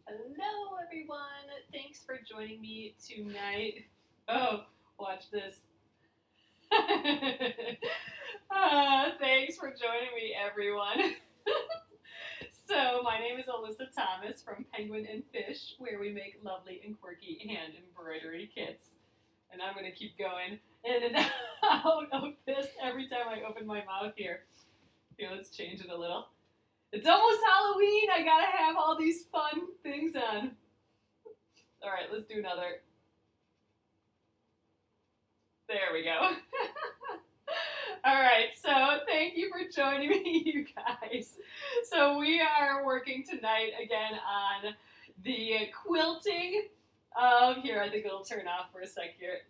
Hello, everyone. Thanks for joining me tonight. Oh, watch this. Thanks for joining me, everyone. So, my name is Alyssa Thomas from Penguin and Fish, where we make lovely and quirky hand embroidery kits. And I'm going to keep going in and out of this every time I open my mouth here. Here, let's change it a little. It's almost Halloween. I gotta have all these fun things on. All right, let's do another. There we go. All right, so thank you for joining me, you guys. So we are working tonight again on the quilting of, here, I think it'll turn off for a sec here.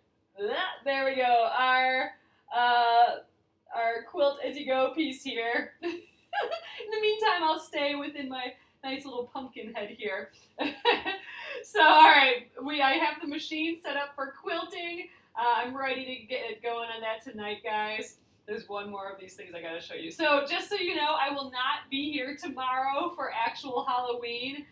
There we go, our quilt as you go piece here. In the meantime, I'll stay within my nice little pumpkin head here. So, all right, I have the machine set up for quilting. I'm ready to get it going on that tonight, guys. There's one more of these things I gotta show you. So, just so you know, I will not be here tomorrow for actual Halloween.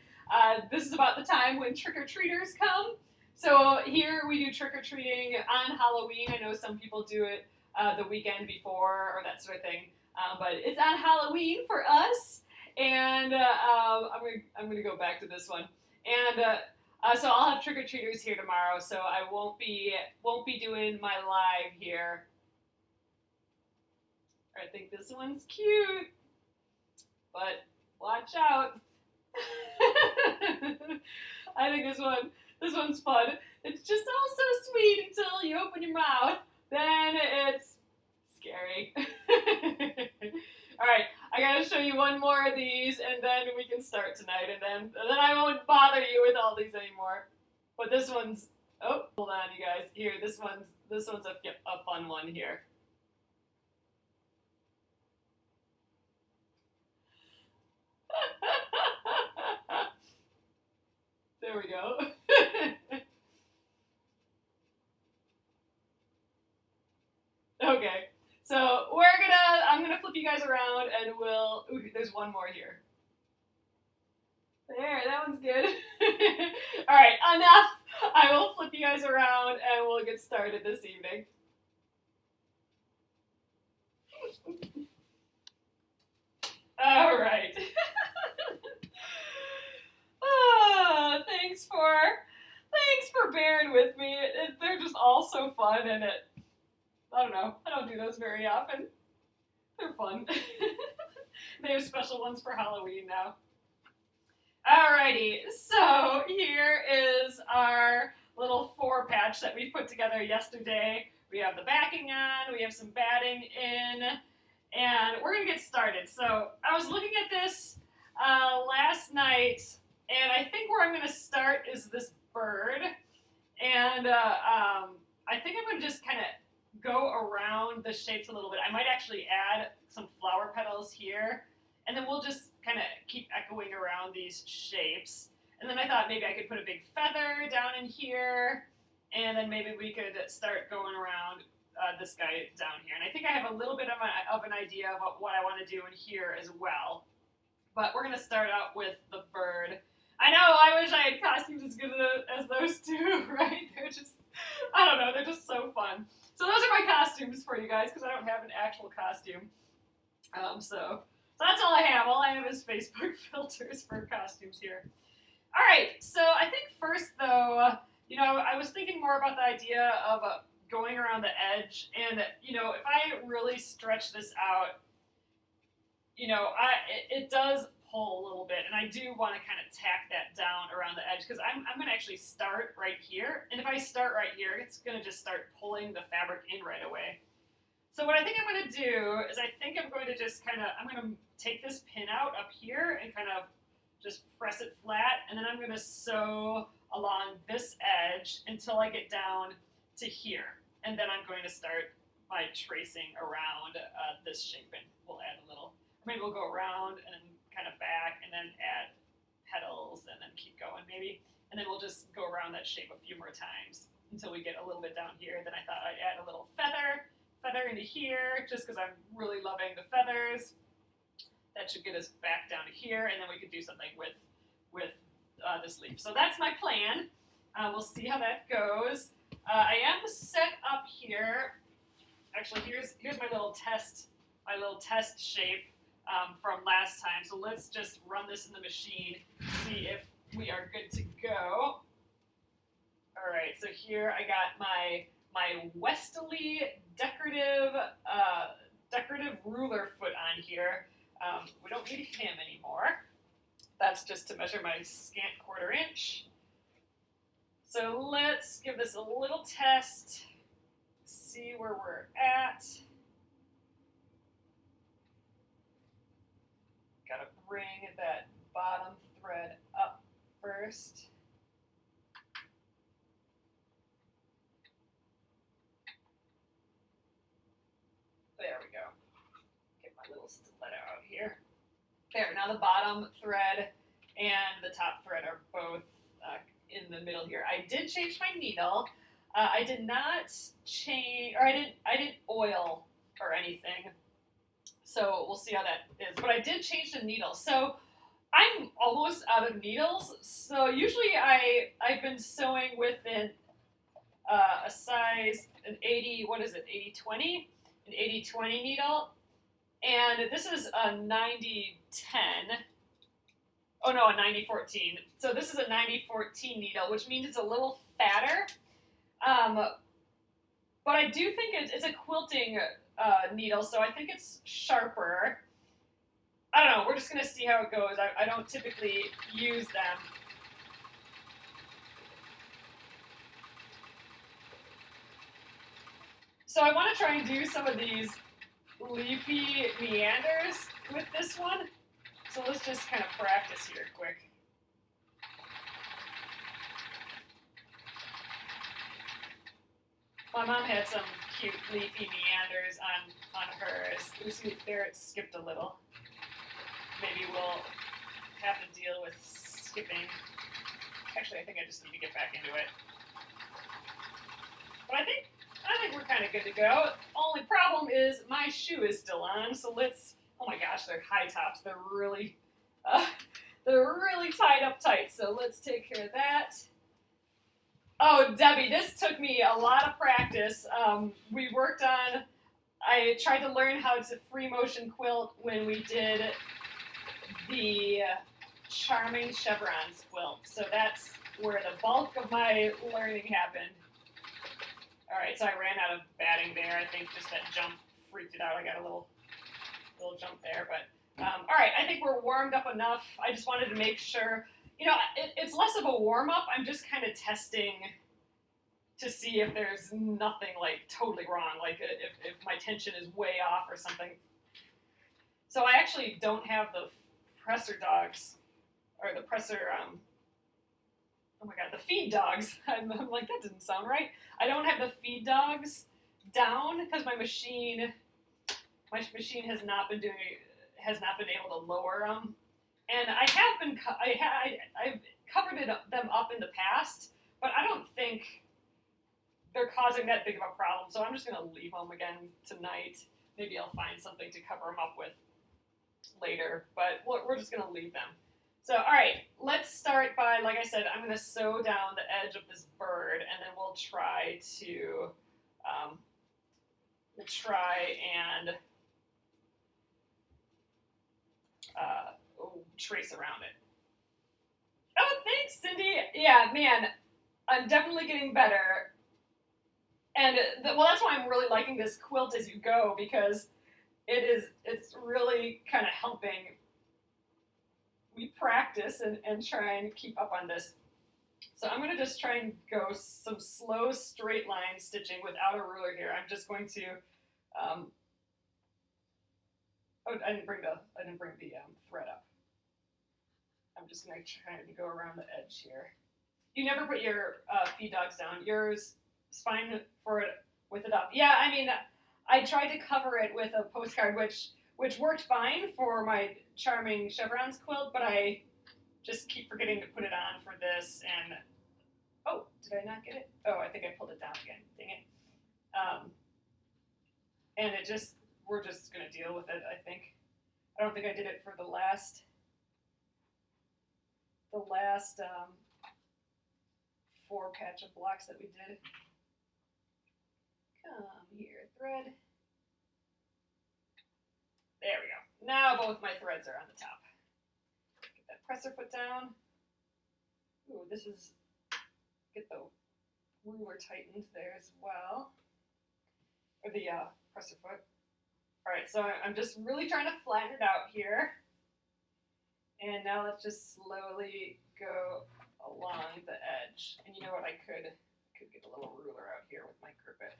This is about the time when trick-or-treaters come. So here we do trick-or-treating on Halloween. I know some people do it the weekend before or that sort of thing. But it's on Halloween for us, and I'm gonna go back to this one, and so I'll have trick or treaters here tomorrow. So I won't be doing my live here. I think this one's cute, but watch out. I think this one's fun. It's just all so sweet until you open your mouth. Then it's scary. All right, I gotta show you one more of these, and then we can start tonight, and then I won't bother you with all these anymore. But this one's, oh, hold on, you guys. Here, this one's a fun one here. There we go. Okay. So I'm gonna flip you guys around, and there's one more here. There, that one's good. All right, enough. I will flip you guys around, and we'll get started this evening. All right. Thanks for bearing with me. They're just all so fun, and I don't know. I don't do those very often. They're fun. They have special ones for Halloween now. Alrighty, so here is our little 4-patch that we put together yesterday. We have the backing on, we have some batting in, and we're going to get started. So I was looking at this last night, and I think where I'm going to start is this bird. And I think I'm going to just kind of go around the shapes a little bit. I might actually add some flower petals here, and then we'll just kind of keep echoing around these shapes. And then I thought maybe I could put a big feather down in here, and then maybe we could start going around this guy down here. And I think I have a little bit of an idea of what I want to do in here as well. But we're going to start out with the bird. I know, I wish I had costumes as good as those two, right? They're just, I don't know, they're just so fun. So those are my costumes for you guys, because I don't have an actual costume. So that's all I have. All I have is Facebook filters for costumes here. All right, so I think first, though, I was thinking more about the idea of going around the edge, and, if I really stretch this out, it does pull a little bit, and I do want to kind of tack that down around the edge, because I'm going to actually start right here, and if I start right here, it's going to just start pulling the fabric in right away. So what I think I'm going to do is I'm going to just I'm going to take this pin out up here and kind of just press it flat, and then I'm going to sew along this edge until I get down to here, and then I'm going to start my tracing around this shape, and we'll add a little, maybe we'll go around and then kind of back, and then add petals, and then keep going maybe, and then we'll just go around that shape a few more times until we get a little bit down here. Then I thought I'd add a little feather into here, just because I'm really loving the feathers. That should get us back down to here, and then we could do something with this leaf. So that's my plan. We'll see how that goes. I am set up here. Actually, here's my little test shape from last time. So let's just run this in the machine, see if we are good to go. All right, so here I got my Westerly decorative ruler foot on here. We don't need him anymore. That's just to measure my scant 1/4 inch. So let's give this a little test, see where we're at. Gotta bring that bottom thread up first. There we go. Get my little stiletto out here. There, now the bottom thread and the top thread are both in the middle here. I did change my needle. I did not change, or I didn't oil or anything. So we'll see how that is. But I did change the needle. So I'm almost out of needles. So usually I've been sewing with a size, an 80, what is it, 80-20? An 80-20 needle. And this is a 90-10. Oh no, a 90-14. So this is a 90-14 needle, which means it's a little fatter. But I do think it's a quilting needle, so I think it's sharper. I don't know, we're just going to see how it goes. I don't typically use them. So I want to try and do some of these leafy meanders with this one. So let's just kind of practice here quick. My mom had some cute leafy meanders on hers. Ooh, there it skipped a little. Maybe we'll have to deal with skipping. Actually, I think I just need to get back into it. But I think we're kind of good to go. Only problem is my shoe is still on, so let's. Oh my gosh, they're high tops. They're really tied up tight. So let's take care of that. Oh, Debbie, this took me a lot of practice. We worked on. I tried to learn how to free motion quilt when we did the Charming Chevrons quilt. So that's where the bulk of my learning happened. All right, so I ran out of batting there. I think just that jump freaked it out. I got a little jump there, but all right, I think we're warmed up enough. I just wanted to make sure, it's less of a warm-up. I'm just kind of testing to see if there's nothing like totally wrong, like if my tension is way off or something. So I actually don't have the presser dogs, or the presser, oh my god, the feed dogs. I'm like, that didn't sound right. I don't have the feed dogs down because my machine has not been able to lower them, and I've covered them up in the past, but I don't think they're causing that big of a problem. So I'm just gonna leave them again tonight. Maybe I'll find something to cover them up with later, but we're just gonna leave them. So all right, let's start by, like I said, I'm gonna sew down the edge of this bird, and then we'll try and trace around it. Oh, thanks, Cindy. Yeah, man, I'm definitely getting better. And well, that's why I'm really liking this quilt as you go, because it's really kind of helping me practice and try and keep up on this. So I'm going to just try and go some slow straight line stitching without a ruler here. I'm just going to oh, I didn't bring the thread up. I'm just going to try to go around the edge here. You never put your feed dogs down. Yours is fine for it with it up. Yeah, I mean, I tried to cover it with a postcard, which worked fine for my Charming Chevrons quilt, but I just keep forgetting to put it on for this. And oh, did I not get it? Oh, I think I pulled it down again. Dang it. And we're just going to deal with it, I think. I don't think I did it for the last the last 4 patch of blocks that we did. Come here, thread. There we go. Now both my threads are on the top. Get that presser foot down. Ooh, this is, get the ruler tightened there as well. Or the presser foot. All right, so I'm just really trying to flatten it out here. And now let's just slowly go along the edge. And you know what, I could get a little ruler out here with my grip it.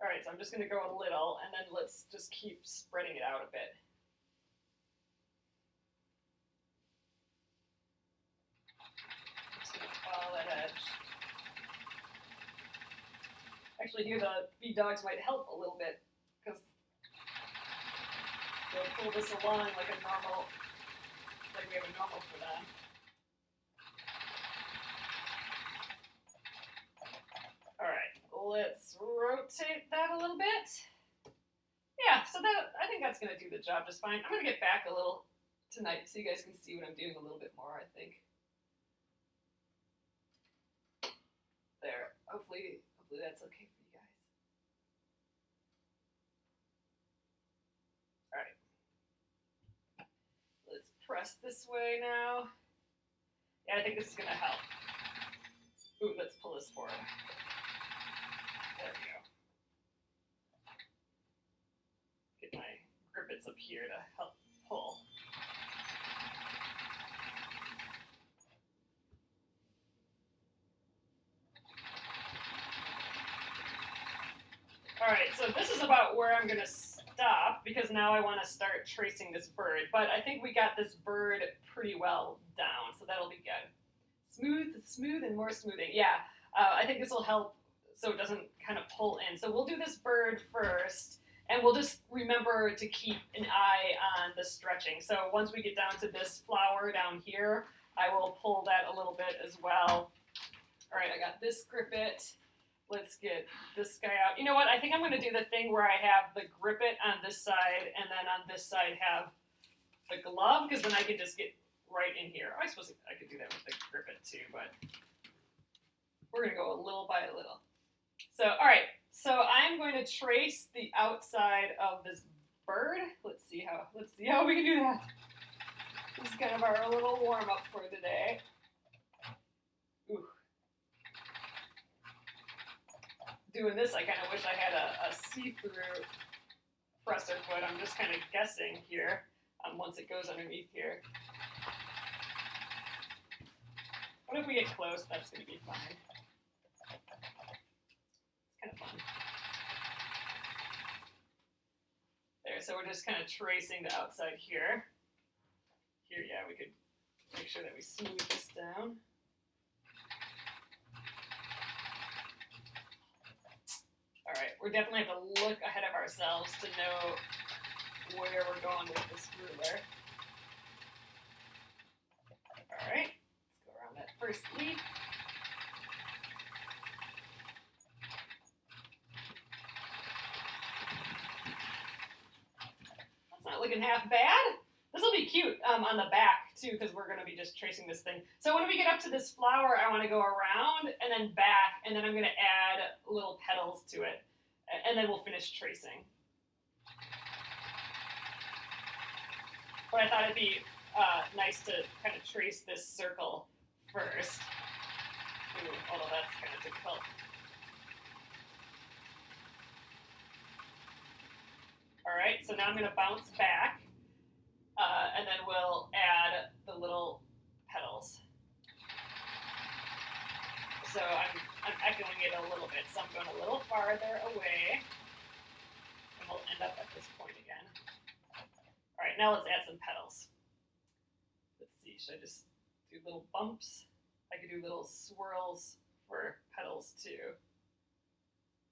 All right, so I'm just gonna go a little, and then let's just keep spreading it out a bit. Just gonna follow that edge. Actually, here the feed dogs might help a little bit, because they'll pull this along like a normal, like we have a normal for them. All right, let's rotate that a little bit. Yeah, so that, I think that's gonna do the job just fine. I'm gonna get back a little tonight so you guys can see what I'm doing a little bit more, I think. There, hopefully that's okay for you guys. All right, let's press this way now. Yeah, I think this is gonna help. Ooh, let's pull this forward. There we go. Get my grippets up here to help pull. All right, so this is about where I'm gonna stop because now I wanna start tracing this bird, but I think we got this bird pretty well down, so that'll be good. Smooth and more smoothing. Yeah, I think this will help so it doesn't kind of pull in. So we'll do this bird first, and we'll just remember to keep an eye on the stretching. So once we get down to this flower down here, I will pull that a little bit as well. All right, I got this grippet. Let's get this guy out. You know what? I think I'm going to do the thing where I have the grippet on this side, and then on this side have the glove, because then I can just get right in here. I suppose I could do that with the grippet too, but we're going to go a little by a little. So, all right. So I'm going to trace the outside of this bird. Let's see how we can do that. This is kind of our little warm up for today. Ooh. Doing this, I kind of wish I had a see-through presser foot. I'm just kind of guessing here once it goes underneath here. What if we get close? That's going to be fine. It's kind of fun. There, so we're just kind of tracing the outside here. Here, yeah, we could make sure that we smooth this down. All right, we definitely have to look ahead of ourselves to know where we're going with this ruler. All right, let's go around that first leaf. That's not looking half bad. This will be cute on the back too, because we're going to be just tracing this thing. So when we get up to this flower, I want to go around and then back, and then I'm going to add little petals to it, and then we'll finish tracing. But I thought it'd be nice to kind of trace this circle first. Ooh, although that's kind of difficult. All right, so now I'm going to bounce back. And then we'll add the little petals. So I'm echoing it a little bit, so I'm going a little farther away, and we'll end up at this point again. All right, now let's add some petals. Let's see, should I just do little bumps? I could do little swirls for petals too.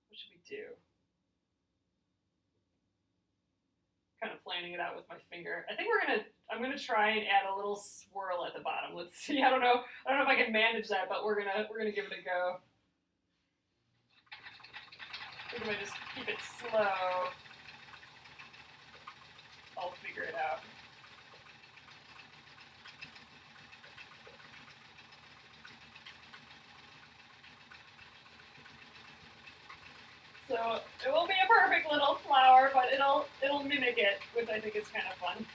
What should we do? Kind of planning it out with my finger. I think I'm gonna try and add a little swirl at the bottom. Let's see. I don't know if I can manage that, but we're gonna give it a go. We're gonna just keep it slow. I'll figure it out. So it won't be a perfect little flower, but it'll mimic it, which I think is kind of fun.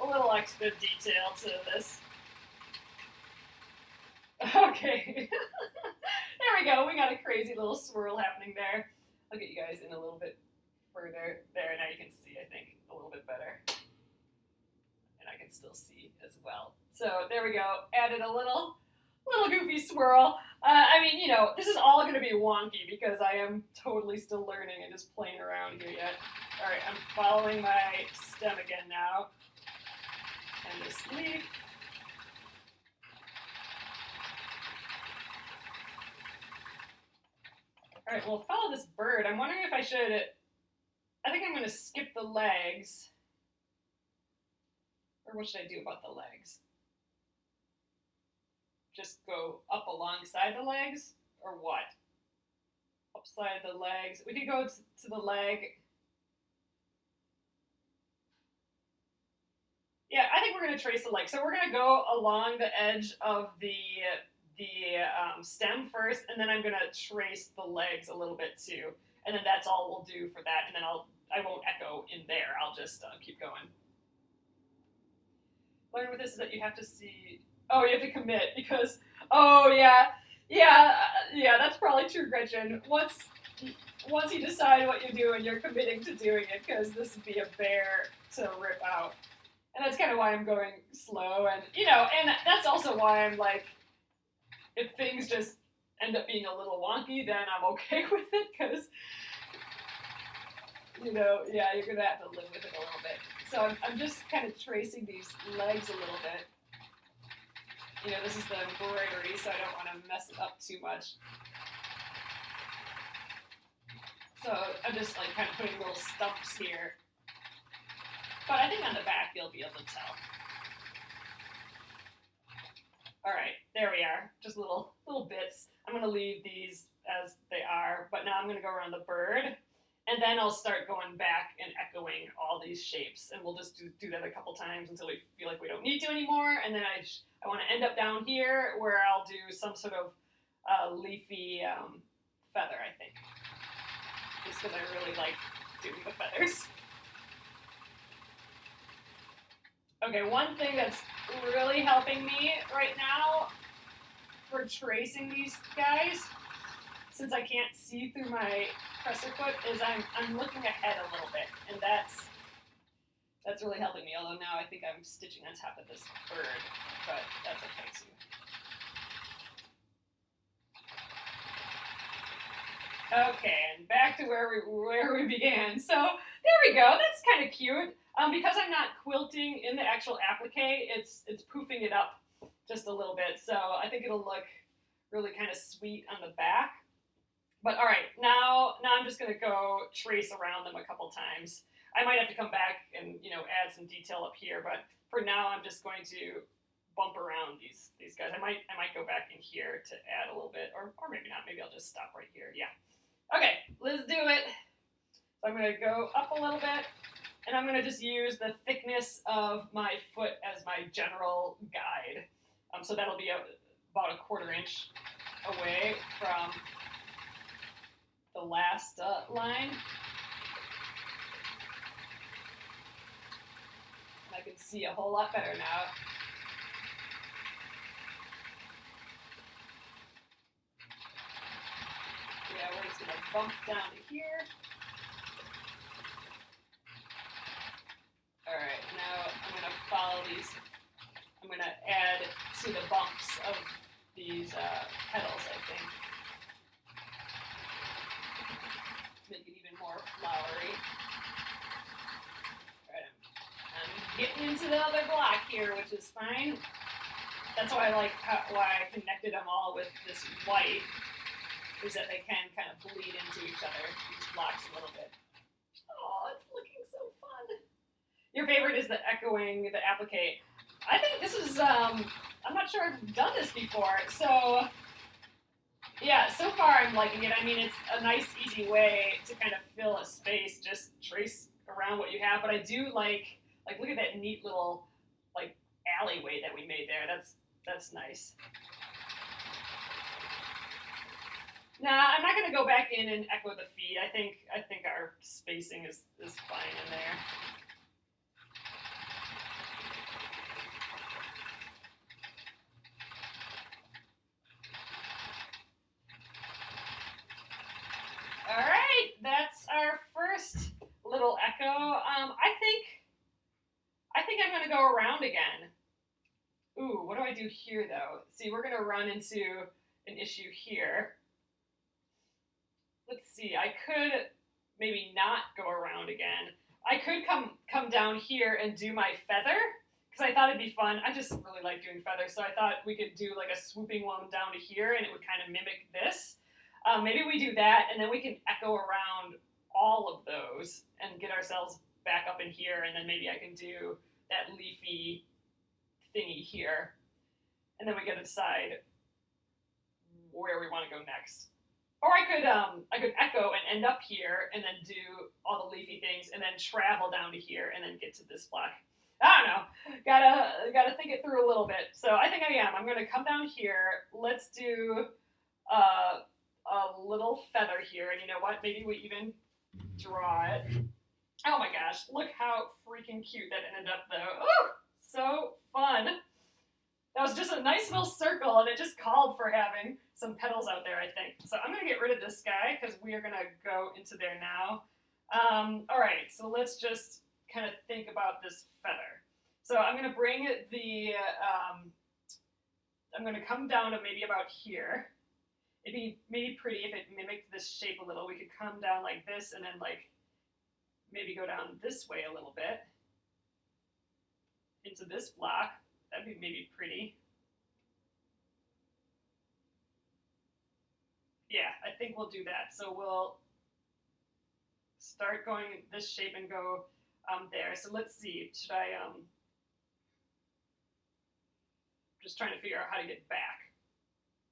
A little extra detail to this. Okay. There we go. We got a crazy little swirl happening there. I'll get you guys in a little bit further. There, now you can see, I think, a little bit better. And I can still see as well. So there we go. Added a little goofy swirl. I mean, you know, this is all going to be wonky because I am totally still learning and just playing around here yet. All right, I'm following my stem again now. And this leaf. All right, well, follow this bird. I'm wondering if I should, I think I'm going to skip the legs. Or what should I do about the legs? Just go up alongside the legs? Or what? Upside the legs. We could go to the leg. Yeah, I think we're going to trace the leg. So we're going to go along the edge of the stem first, and then I'm going to trace the legs a little bit too. And then that's all we'll do for that. And then I won't echo in there. I'll just keep going. Learn with this is that you have to see. Oh, you have to commit because. Oh yeah, that's probably true, Gretchen. Once you decide what you're doing, you're committing to doing it because this would be a bear to rip out. And that's kind of why I'm going slow, and you know, and that's also why I'm like, if things just end up being a little wonky, then I'm okay with it because, you know, yeah, you're gonna have to live with it a little bit. So I'm just kind of tracing these legs a little bit. You know, this is the embroidery, so I don't want to mess it up too much. So I'm just like kind of putting little stumps here. But I think on the back you'll be able to tell. All right, there we are. Just little bits. I'm going to leave these as they are, but now I'm going to go around the bird, and then I'll start going back and echoing all these shapes, and we'll just do that a couple times until we feel like we don't need to anymore, and then I want to end up down here where I'll do some sort of leafy feather, I think, just because I really like doing the feathers. Okay, one thing that's really helping me right now for tracing these guys, since I can't see through my presser foot, is I'm looking ahead a little bit, and that's really helping me. Although now I think I'm stitching on top of this bird, but that's okay too. Okay, and back to where we began. So there we go. That's kind of cute. Because I'm not quilting in the actual applique, it's poofing it up just a little bit. So I think it'll look really kind of sweet on the back. But all right, now I'm just going to go trace around them a couple times. I might have to come back and, you know, add some detail up here, but for now I'm just going to bump around these guys. I might go back in here to add a little bit, or maybe not. Maybe I'll just stop right here. Yeah. Okay, let's do it. So I'm going to go up a little bit, and I'm going to just use the thickness of my foot as my general guide. So that'll be about a 1/4 inch away from the last line. And I can see a whole lot better now. Yeah, we're just going to bump down to here. All right, now I'm going to follow these. I'm going to add to the bumps of these petals, I think. Make it even more flowery. All right, I'm getting into the other block here, which is fine. That's why I like why I connected them all with this white, is that they can kind of bleed into each other, these blocks a little bit. Oh, it's looking so fun. Your favorite is the echoing, the applique. I think this is, I'm not sure I've done this before, so yeah, so far I'm liking it. I mean, it's a nice, easy way to kind of fill a space, just trace around what you have, but I do like look at that neat little, like, alleyway that we made there. That's nice. Nah, I'm not gonna go back in and echo the feet. I think our spacing is fine in there. All right, that's our first little echo. I think I'm gonna go around again. Ooh, what do I do here though? See, we're gonna run into an issue here. Let's see, I could maybe not go around again. I could come down here and do my feather, because I thought it'd be fun. I just really like doing feathers, so I thought we could do like a swooping one down to here, and it would kind of mimic this. Maybe we do that, and then we can echo around all of those and get ourselves back up in here, and then maybe I can do that leafy thingy here, and then we get to decide where we want to go next. Or I could echo and end up here and then do all the leafy things and then travel down to here and then get to this block. I don't know. Gotta think it through a little bit. So I think I am. I'm gonna come down here. Let's do a little feather here, and you know what? Maybe we even draw it. Oh my gosh! Look how freaking cute that ended up, though. Ooh, so fun. That was just a nice little circle, and it just called for having some petals out there, I think. So I'm going to get rid of this guy, because we are going to go into there now. All right, so let's just kind of think about this feather. So I'm going to bring the, I'm going to come down to maybe about here. It'd be maybe pretty if it mimicked this shape a little. We could come down like this, and then like maybe go down this way a little bit into this block. That'd be maybe pretty. Yeah, I think we'll do that. So we'll start going this shape and go there. So let's see. Should I just trying to figure out how to get back,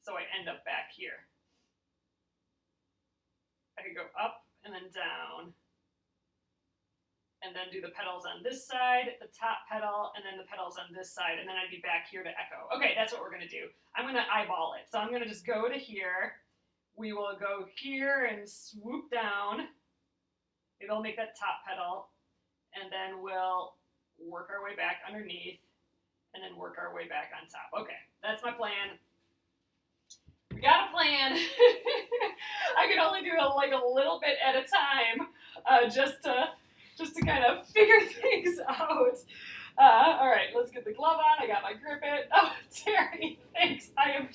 so I end up back here. I could go up and then down, and then do the petals on this side, the top petal, and then the petals on this side, and then I'd be back here to echo. Okay, that's what we're gonna do. I'm gonna eyeball it. So I'm gonna just go to here. We will go here and swoop down. Maybe I'll make that top petal, and then we'll work our way back underneath, and then work our way back on top. Okay, that's my plan. We got a plan. I can only do like a little bit at a time, just to kind of figure things out. All right, let's get the glove on. I got my grip it. Oh, Terry, thanks. I am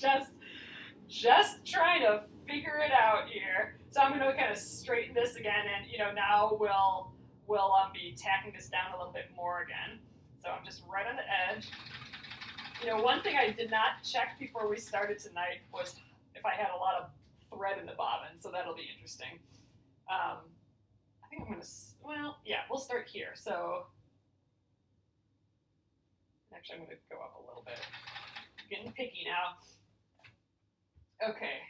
just trying to figure it out here. So I'm going to kind of straighten this again, and now we'll be tacking this down a little bit more again. So I'm just right on the edge. One thing I did not check before we started tonight was if I had a lot of thread in the bobbin, so that'll be interesting. I think I'm going to, well, yeah, we'll start here. So actually I'm going to go up a little bit. I'm getting picky now. Okay.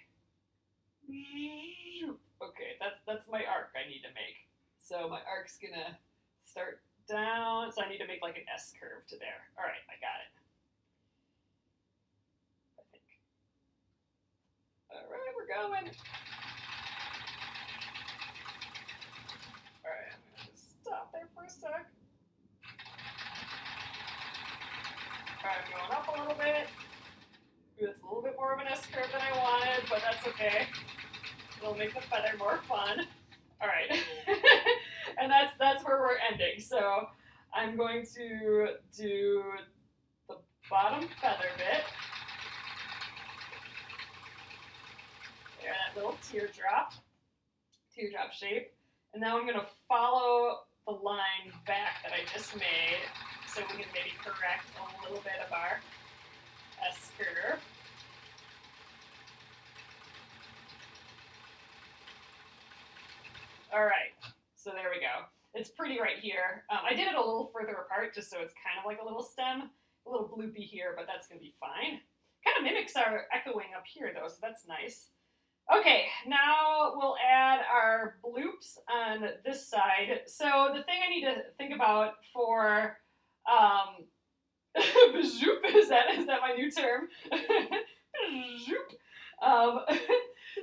Okay, that's my arc I need to make. So my arc's going to start down, so I need to make like an S curve to there. All right, I got it. I think. All right, we're going. All right, I'm going to just stop there for a sec. All right, I'm going up a little bit. It's a little bit more of an S curve than I wanted, but that's okay. It'll make the feather more fun. All right, and that's where we're ending. So I'm going to do the bottom feather bit. There, that little teardrop shape. And now I'm going to follow the line back that I just made, so we can maybe correct a little bit of our S curve. All right, so there we go. It's pretty right here. I did it a little further apart just so it's kind of like a little stem, a little bloopy here, but that's gonna be fine. Kind of mimics our echoing up here though, so that's nice. Okay, now we'll add our bloops on this side. So the thing I need to think about for bazoop, is that my new term?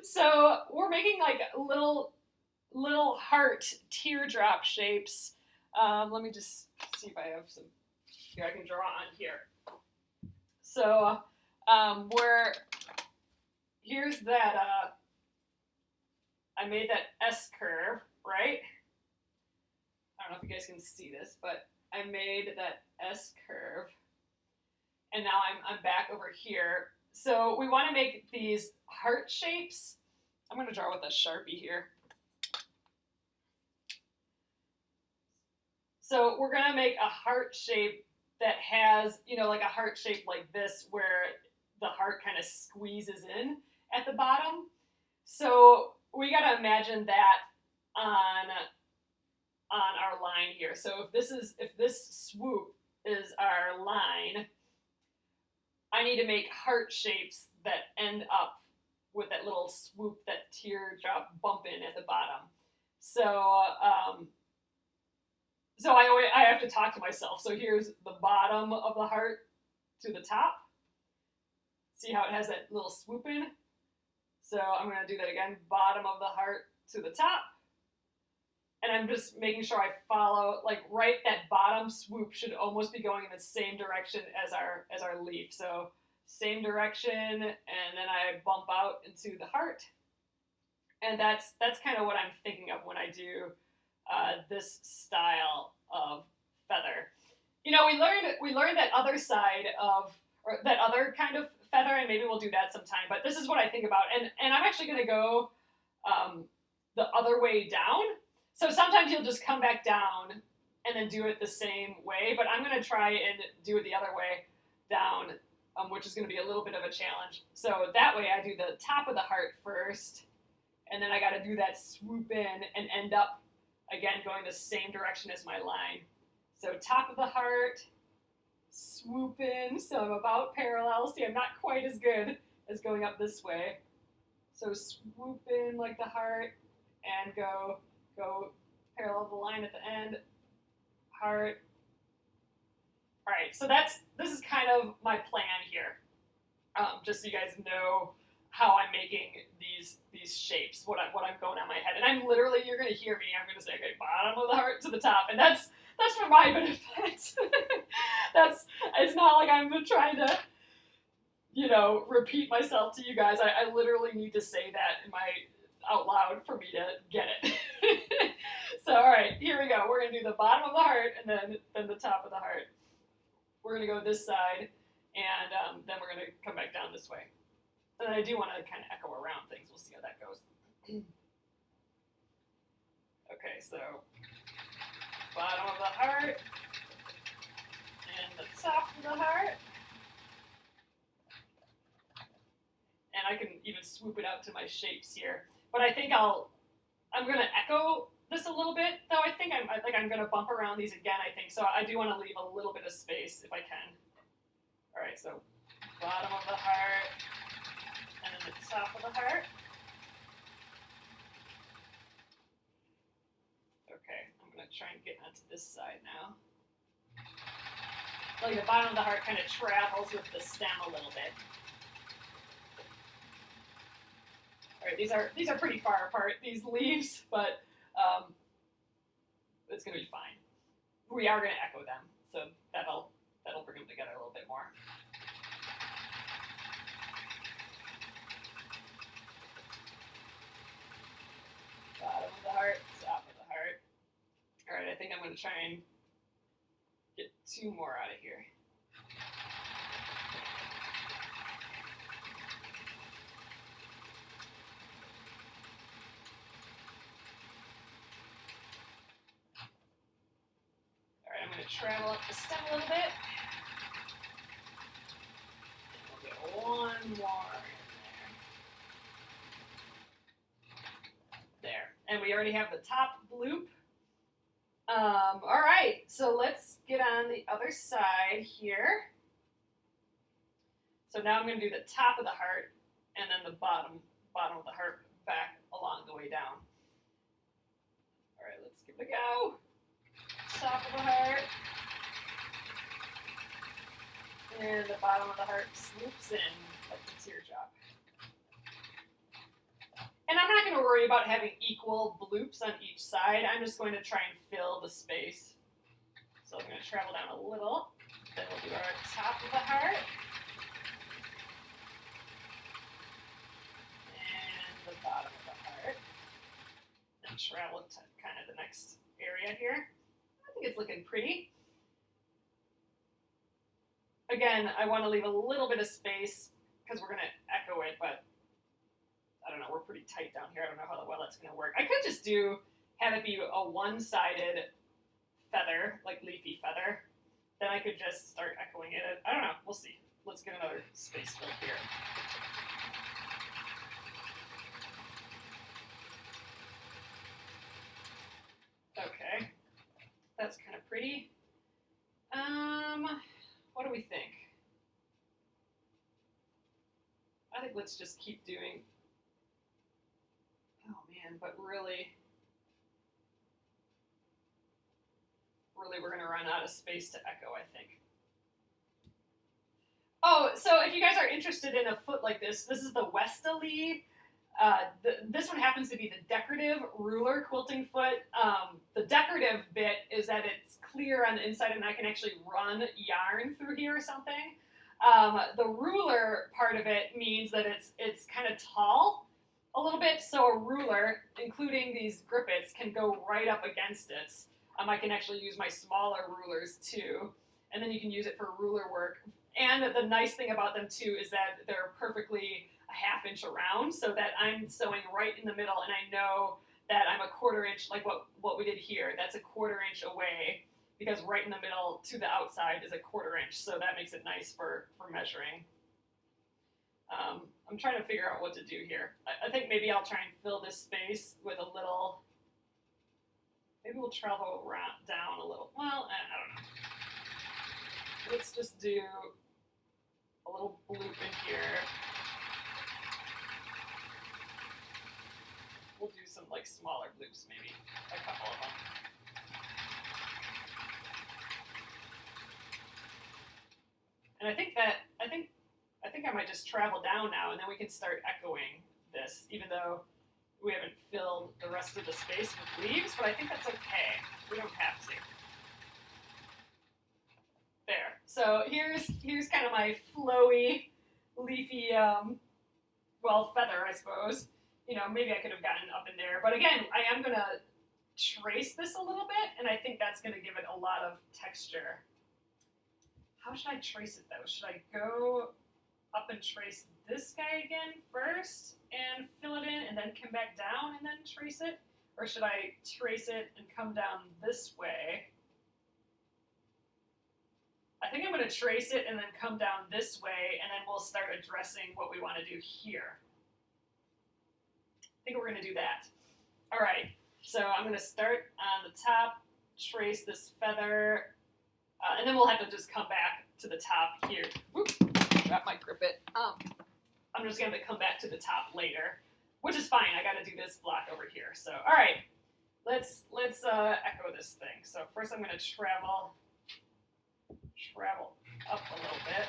So we're making like little heart teardrop shapes. Let me just see if I have some here I can draw on here. So here's that I made that S curve, right? I don't know if you guys can see this, but I made that S curve, and now I'm back over here. So we want to make these heart shapes. I'm going to draw with a Sharpie here. So we're going to make a heart shape that has, you know, like a heart shape like this, where the heart kind of squeezes in at the bottom. So we got to imagine that on our line here. So if this swoop is our line, I need to make heart shapes that end up with that little swoop, that teardrop bump in at the bottom. So so I have to talk to myself. So here's the bottom of the heart to the top. See how it has that little swoop in? So I'm going to do that again. Bottom of the heart to the top. And I'm just making sure I follow, like right, that bottom swoop should almost be going in the same direction as our leaf. So same direction, and then I bump out into the heart. And that's kind of what I'm thinking of when I do this style of feather. You know, we learned that other side of, or that other kind of feather, and maybe we'll do that sometime. But this is what I think about, and I'm actually going to go the other way down. So sometimes you'll just come back down and then do it the same way, but I'm going to try and do it the other way down, which is going to be a little bit of a challenge. So that way I do the top of the heart first, and then I got to do that swoop in and end up, again, going the same direction as my line. So top of the heart, swoop in, so I'm about parallel. See, I'm not quite as good as going up this way. So swoop in like the heart and go parallel to the line at the end, heart. All right, so this is kind of my plan here, just so you guys know how I'm making these shapes, what I'm going on my head. And I'm literally, you're going to hear me, I'm going to say, okay, bottom of the heart to the top, and that's for my benefit. It's not like I'm trying to, you know, repeat myself to you guys. I literally need to say that in my out loud for me to get it. So, all right, here we go. We're going to do the bottom of the heart and then the top of the heart. We're going to go this side, and then we're going to come back down this way. And I do want to kind of echo around things. We'll see how that goes. Okay, so bottom of the heart and the top of the heart. And I can even swoop it out to my shapes here. But I think I'm going to echo this a little bit, though. I think I'm going to bump around these again, I think. So I do want to leave a little bit of space if I can. All right, so bottom of the heart and then the top of the heart. Okay, I'm going to try and get onto this side now. Like the bottom of the heart kind of travels with the stem a little bit. All right, these are pretty far apart, these leaves, but it's going to be fine. We are going to echo them, so that'll bring them together a little bit more. Bottom of the heart, top of the heart. All right, I think I'm going to try and get two more out of here. Travel up the stem a little bit. We'll get one more in there. And we already have the top loop. All right, so let's get on the other side here. So now I'm going to do the top of the heart and then the bottom of the heart back along the way down. All right, let's give it a go. Top of the heart. And the bottom of the heart swoops in like the teardrop. going to worry about having equal bloops on each side. I'm just going to try and fill the space. So I'm going to travel down a little. Then we'll do our top of the heart. And the bottom of the heart. And travel to kind of the next area here. I think it's looking pretty. Again, I want to leave a little bit of space because we're going to echo it, but I don't know, we're pretty tight down here. I don't know how well that's going to work. I could just have it be a one-sided feather, like leafy feather. Then I could just start echoing it. I don't know, we'll see. Let's get another space filled here. Okay, that's kind of pretty. What do we think? I think let's just keep doing. Oh man, but really we're gonna run out of space to echo, I think. Oh, so if you guys are interested in a foot like this is the westerly. This one happens to be the decorative ruler quilting foot. The decorative bit is that it's clear on the inside and I can actually run yarn through here or something. The ruler part of it means that it's kind of tall a little bit, so a ruler, including these grippets, can go right up against it. I can actually use my smaller rulers too, and then you can use it for ruler work. And the nice thing about them too is that they're perfectly a ½ inch around, so that I'm sewing right in the middle, and I know that I'm a 1/4 inch, like what we did here. That's a 1/4 inch away, because right in the middle to the outside is a 1/4 inch, so that makes it nice for measuring. I'm trying to figure out what to do here. I think maybe I'll try and fill this space with a little. Maybe we'll travel down a little. Well, I don't know. Let's just do a little bloop in here. We'll do some like smaller bloops, maybe a couple of them. And I think I might just travel down now, and then we can start echoing this, even though we haven't filled the rest of the space with leaves, but I think that's okay. We don't have to. There. So here's kind of my flowy, leafy, feather, I suppose. You know, maybe I could have gotten up in there. But again, I am going to trace this a little bit, and I think that's going to give it a lot of texture. How should I trace it, though? Should I go up and trace this guy again first and fill it in, and then come back down and then trace it? Or should I trace it and come down this way? I think I'm going to trace it and then come down this way, and then we'll start addressing what we want to do here. I think we're going to do that. All right, so I'm going to start on the top, trace this feather, and then we'll have to just come back to the top here. Whoop, drop my grippet. I'm just going to come back to the top later, which is fine. I got to do this block over here. So, all right, let's echo this thing. So first I'm going to travel up a little bit.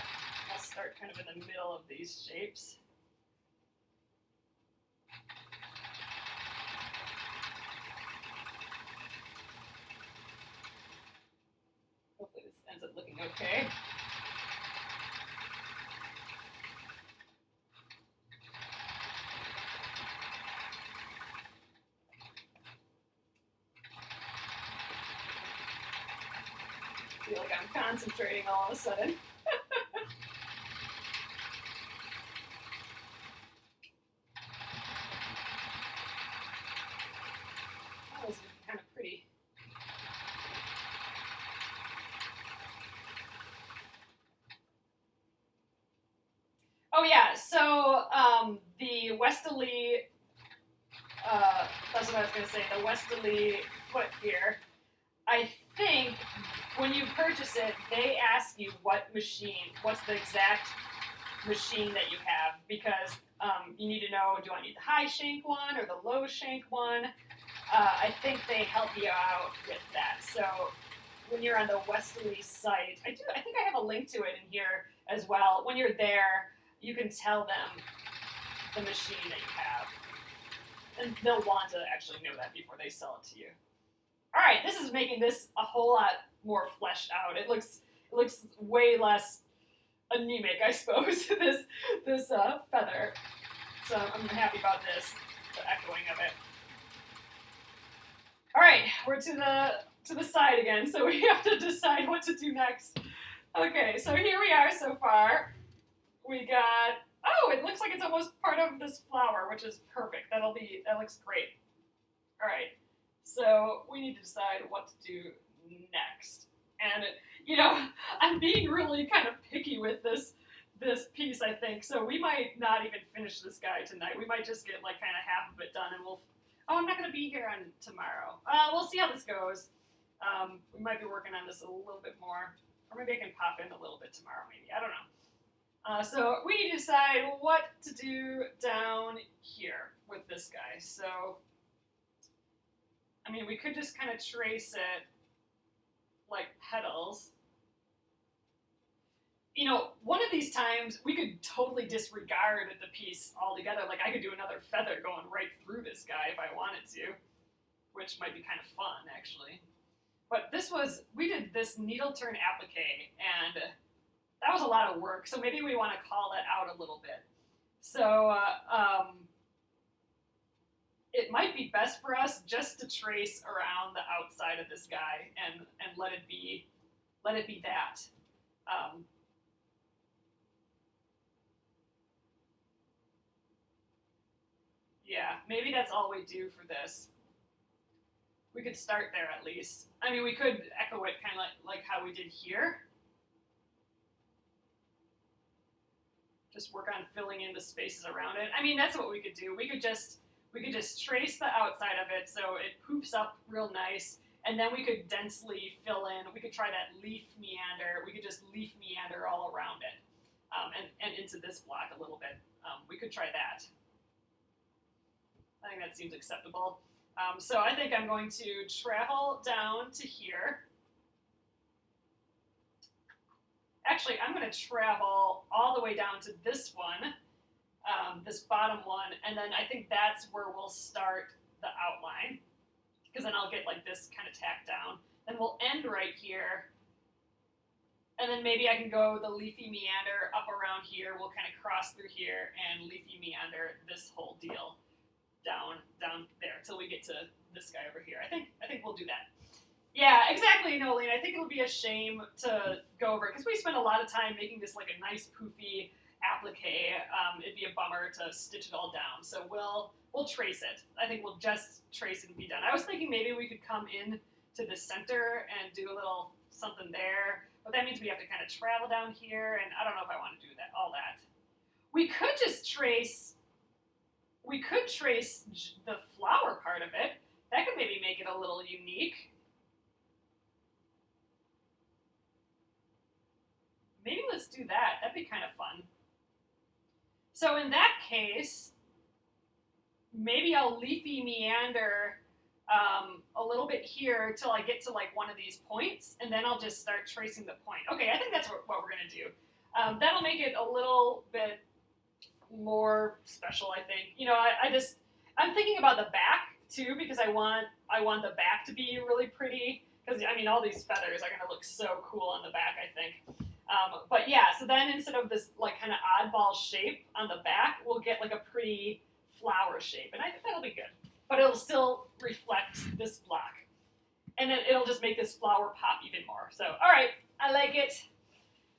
I'll start kind of in the middle of these shapes. Hopefully this ends up looking okay. I feel like I'm concentrating all of a sudden. That was kind of pretty. Oh yeah, so the westerly, that's what I was going to say, the westerly foot here, I think when you purchase it, they ask you what machine, what's the exact machine that you have, because you need to know, do I need the high shank one or the low shank one? I think they help you out with that. So when you're on the Westerly site, I think I have a link to it in here as well. When you're there, you can tell them the machine that you have. And they'll want to actually know that before they sell it to you. All right, this is making this a whole lot more fleshed out. It looks way less anemic, I suppose, this feather. So I'm happy about this, the echoing of it. All right, we're to the side again, so we have to decide what to do next. Okay, so here we are so far. We got, oh, it looks like it's almost part of this flower, which is perfect. That looks great. All right, so we need to decide what to do next. And, you know, I'm being really kind of picky with this piece, I think. So we might not even finish this guy tonight. We might just get like kind of half of it done, and oh, I'm not going to be here on tomorrow. We'll see how this goes. We might be working on this a little bit more, or maybe I can pop in a little bit tomorrow, maybe. I don't know. So we need to decide what to do down here with this guy. So, I mean, we could just kind of trace it like petals. You know, one of these times we could totally disregard the piece altogether. Like I could do another feather going right through this guy if I wanted to, which might be kind of fun actually. But we did this needle turn applique, and that was a lot of work. So maybe we want to call that out a little bit. So it might be best for us just to trace around the outside of this guy and let it be that. Yeah, maybe that's all we do for this. We could start there at least. I mean, we could echo it kind of like how we did here. Just work on filling in the spaces around it. I mean, that's what we could do. We could just trace the outside of it so it poofs up real nice, and then we could densely fill in. We could try that leaf meander. We could just leaf meander all around it, and into this block a little bit. We could try that. I think that seems acceptable. So I think I'm going to travel down to here. Actually, I'm going to travel all the way down to this one, this bottom one, and then I think that's where we'll start the outline, because then I'll get like this kind of tacked down. Then we'll end right here, and then maybe I can go the leafy meander up around here. We'll kind of cross through here and leafy meander this whole deal down there till we get to this guy over here. I think we'll do that. Yeah, exactly, Nolene. I think it'll be a shame to go over, because we spent a lot of time making this like a nice poofy applique. It'd be a bummer to stitch it all down. So we'll trace it. I think we'll just trace it and be done. I was thinking maybe we could come in to the center and do a little something there, but that means we have to kind of travel down here, and I don't know if I want to do that. All that. We could just trace. We could trace the flower part of it. That could maybe make it a little unique. Maybe let's do that. That'd be kind of fun. So in that case, maybe I'll leafy meander a little bit here till I get to like one of these points, and then I'll just start tracing the point. Okay, I think that's what we're going to do. That'll make it a little bit more special, I think. You know, I'm thinking about the back too, because I want the back to be really pretty, because I mean all these feathers are going to look so cool on the back, I think. But yeah, so then instead of this like kind of oddball shape on the back, we'll get like a pretty flower shape, and I think that'll be good. But it'll still reflect this block, and then it'll just make this flower pop even more. So all right, I like it.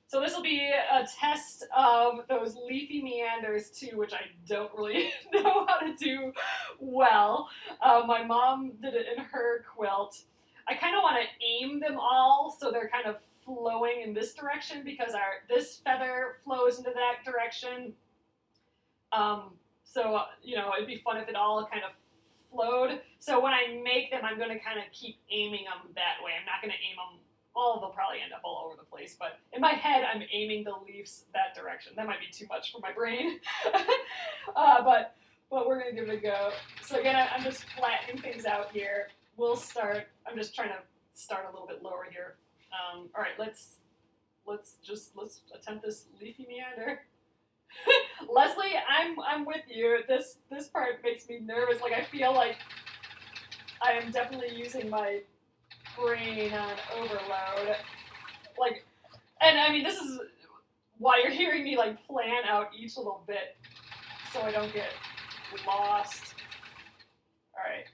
So this will be a test of those leafy meanders too, which I don't really know how to do well. My mom did it in her quilt. I kind of want to aim them all so they're kind of flowing in this direction, because this feather flows into that direction. So, you know, it'd be fun if it all kind of flowed. So when I make them, I'm going to kind of keep aiming them that way. I'm not going to aim them they'll probably end up all over the place, but in my head, I'm aiming the leaves that direction. That might be too much for my brain, but we're gonna give it a go. So again, I'm just flattening things out here. I'm just trying to start a little bit lower here. All right, let's attempt this leafy meander. Leslie, I'm with you. This part makes me nervous. Like I feel like I am definitely using my brain on overload. Like, and I mean, this is why you're hearing me like plan out each little bit so I don't get lost. All right.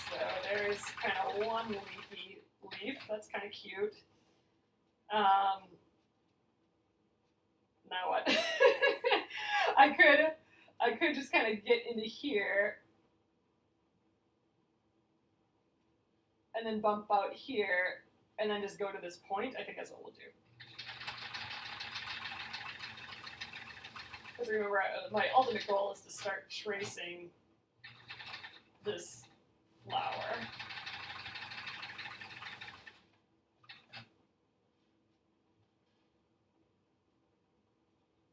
So there's kind of one leafy leaf. That's kind of cute. Now what? I could just kind of get into here and then bump out here and then just go to this point. I think that's what we'll do. Because remember, my ultimate goal is to start tracing this flower.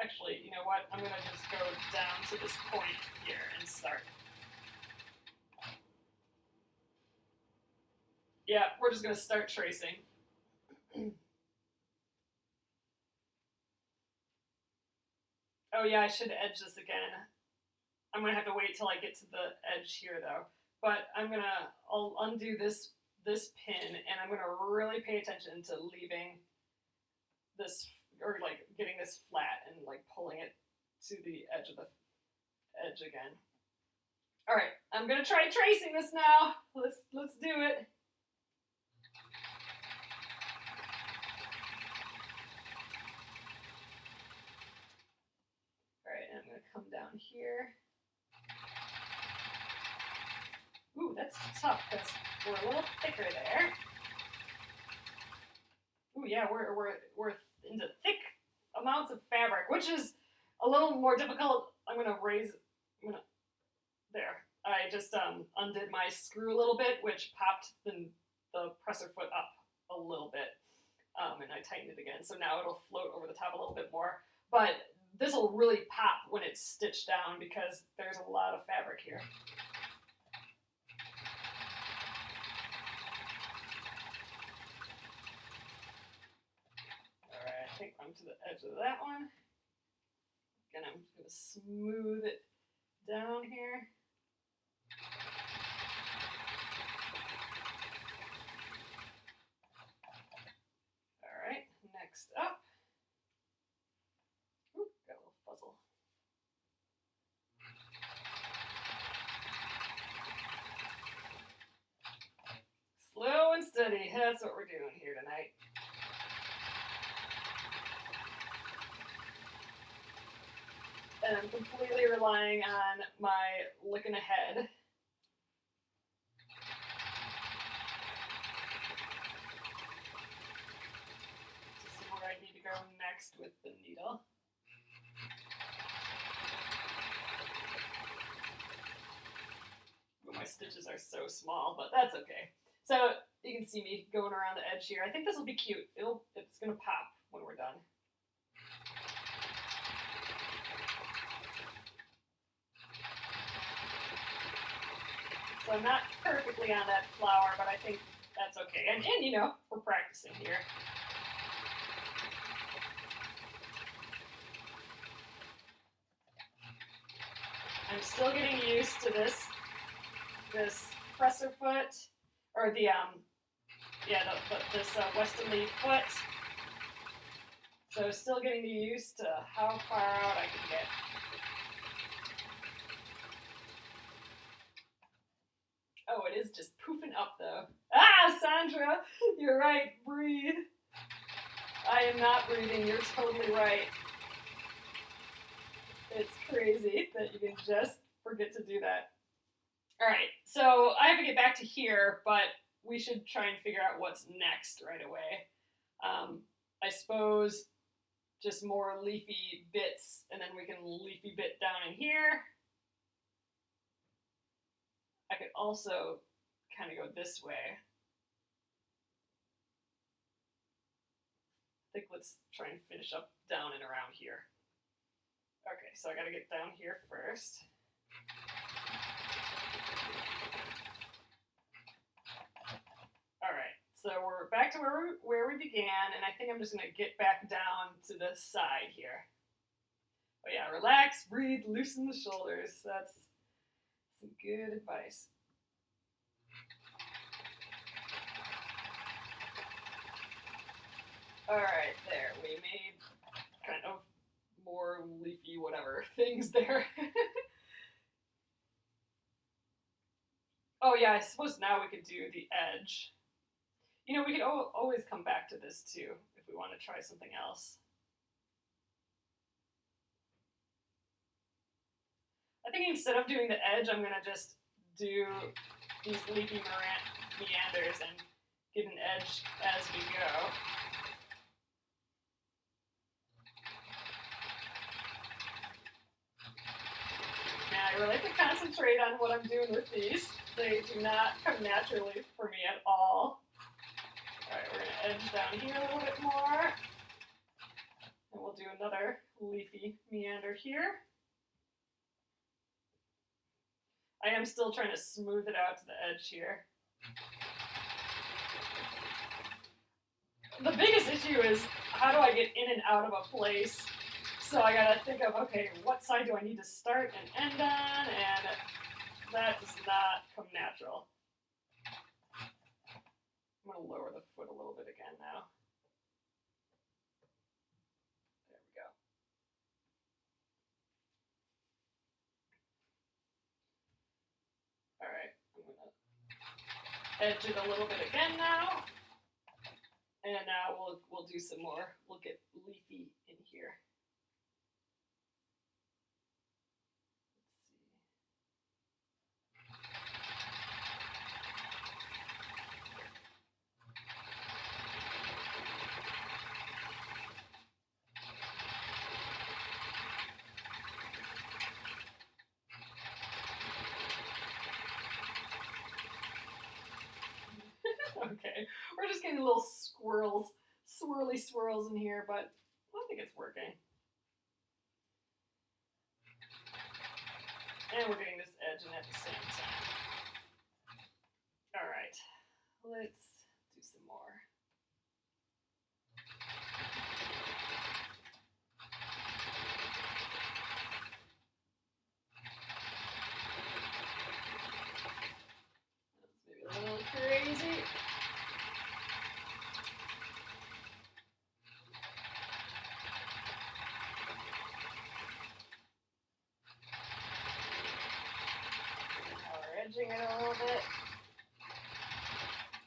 Actually, you know what? I'm going to just go down to this point here and start. Yeah, we're just going to start tracing. Oh yeah, I should edge this again. I'm going to have to wait till I get to the edge here though. But I'll undo this pin and I'm going to really pay attention to leaving this, or like getting this flat and like pulling it to the edge of the edge again. All right, I'm gonna try tracing this now. Let's do it. All right, and I'm gonna come down here. Ooh, that's tough because we're a little thicker there. Ooh, yeah, we're into thick amounts of fabric, which is a little more difficult. There. I just undid my screw a little bit, which popped the presser foot up a little bit, and I tightened it again. So now it'll float over the top a little bit more. But this will really pop when it's stitched down because there's a lot of fabric here. All right, I think I'm to the edge of that one. Again, I'm just going to smooth it down here. All right, next up. Ooh, got a little fuzzle. Slow and steady, that's what we're doing here tonight. And I'm completely relying on my looking ahead. To see where I need to go next with the needle. But my stitches are so small, but that's okay. So you can see me going around the edge here. I think this will be cute. It's gonna pop when we're done. So I'm not perfectly on that flower, but I think that's okay. And you know, we're practicing here. I'm still getting used to this presser foot, or this westerly foot. So still getting used to how far out I can get. Oh, it is just poofing up though. Ah, Sandra, you're right, breathe. I am not breathing, you're totally right. It's crazy that you can just forget to do that. All right, so I have to get back to here, but we should try and figure out what's next right away. I suppose just more leafy bits, and then we can leafy bit down in here. I could also kind of go this way. I think let's try and finish up down and around here. Okay, so I gotta get down here first. All right, so we're back to where we began, and I think I'm just gonna get back down to the side here. Oh yeah, relax, breathe, loosen the shoulders. That's some good advice. All right, there. We made kind of more leafy whatever things there. Oh yeah, I suppose now we could do the edge. You know, we could always come back to this too if we want to try something else. I think instead of doing the edge, I'm going to just do these leafy meanders and get an edge as we go. Now I really have to concentrate on what I'm doing with these. They do not come naturally for me at all. Alright, we're going to edge down here a little bit more. And we'll do another leafy meander here. I am still trying to smooth it out to the edge here. The biggest issue is how do I get in and out of a place? So I gotta think of, okay, what side do I need to start and end on? And that does not come natural. I'm gonna lower the foot a little bit again now. There we go. All right, I'm gonna edge it a little bit again now. And now we'll do some more. We'll get leafy in here. Okay, we're just getting little swirly swirls in here, but I think it's working. And we're getting this edge in at the same time. All right, let's do some more. That's maybe a little crazy. Edging it a little bit.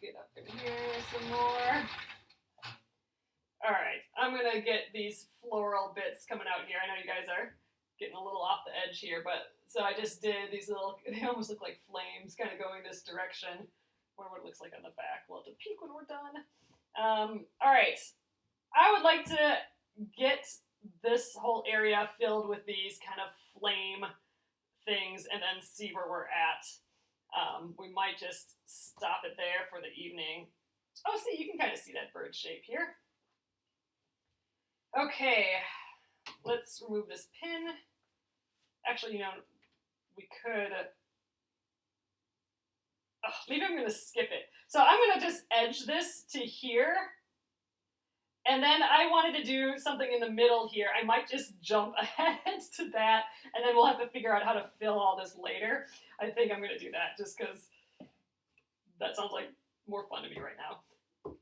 Get up in here some more. All right, I'm gonna get these floral bits coming out here. I know you guys are getting a little off the edge here, but so I just did these little, they almost look like flames kind of going this direction. I wonder what it looks like on the back. We'll have to peek when we're done. All right, I would like to get this whole area filled with these kind of flame things and then see where we're at. We might just stop it there for the evening. Oh, see, you can kind of see that bird shape here. Okay, let's remove this pin. Actually, you know, we could... maybe I'm going to skip it. So I'm going to just edge this to here. And then I wanted to do something in the middle here. I might just jump ahead to that, and then we'll have to figure out how to fill all this later. I think I'm going to do that just because that sounds like more fun to me right now.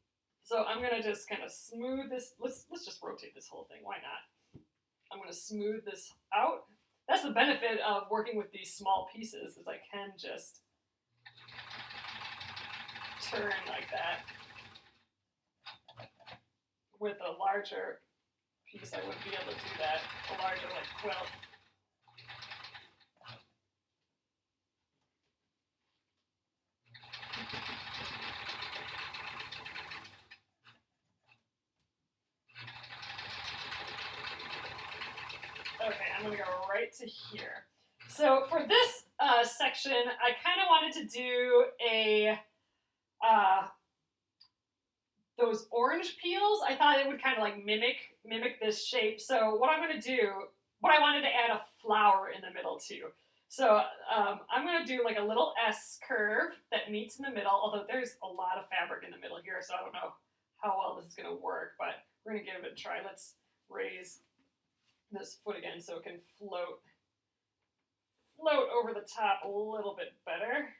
So I'm going to just kind of smooth this. Let's just rotate this whole thing. Why not? I'm going to smooth this out. That's the benefit of working with these small pieces, is I can just turn like that. With a larger piece, I wouldn't be able to do that. A larger, like, quilt. Okay, I'm gonna go right to here. So for this section, I kind of wanted to do a those orange peels. I thought it would kind of like mimic this shape. So what I'm going to do, I wanted to add a flower in the middle too. So I'm going to do like a little S curve that meets in the middle, although there's a lot of fabric in the middle here, so I don't know how well this is going to work, but we're going to give it a try. Let's raise this foot again so it can float over the top a little bit better.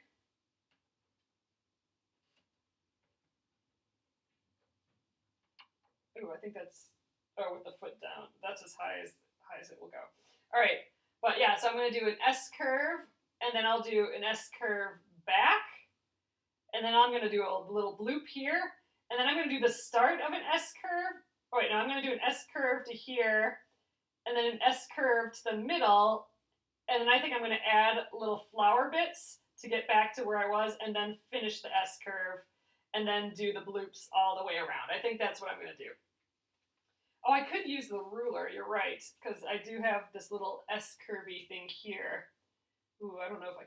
Ooh, I think that's, oh, with the foot down. That's as high as it will go. All right, but yeah, so I'm gonna do an S curve, and then I'll do an S curve back, and then I'm gonna do a little bloop here, and then I'm gonna do the start of an S curve. Oh wait, no, I'm gonna do an S curve to here, and then an S curve to the middle, and then I think I'm gonna add little flower bits to get back to where I was, and then finish the S curve, and then do the bloops all the way around. I think that's what I'm gonna do. Oh, I could use the ruler, you're right, because I do have this little S curvy thing here. Ooh, I don't know if I'm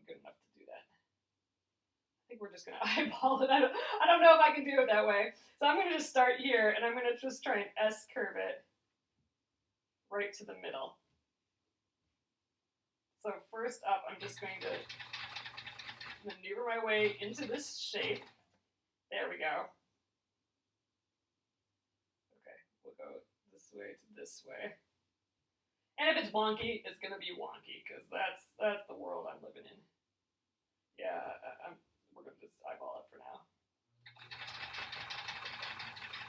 good enough to do that. I think we're just gonna eyeball it. I don't know if I can do it that way. So I'm gonna just start here, and I'm gonna just try and S curve it right to the middle. So first up, I'm just going to maneuver my way into this shape. There we go. Okay, we'll go this way to this way. And if it's wonky, it's gonna be wonky, because that's the world I'm living in. Yeah, we're gonna just eyeball it for now.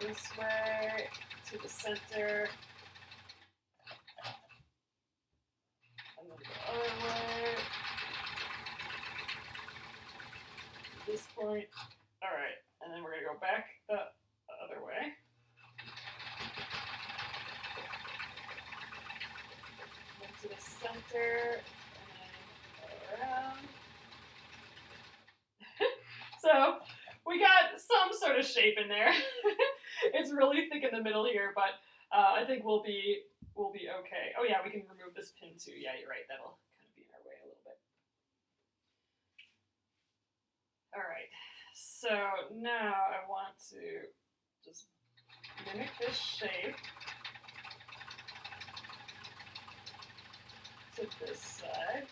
This way to the center. And then the other way. This point. All right, and then we're gonna go back the other way. To the center and around. So we got some sort of shape in there. It's really thick in the middle here, but I think we'll be okay. Oh yeah, we can remove this pin too. Yeah, you're right. That'll kind of be in our way a little bit. All right. So now I want to just mimic this shape to this side.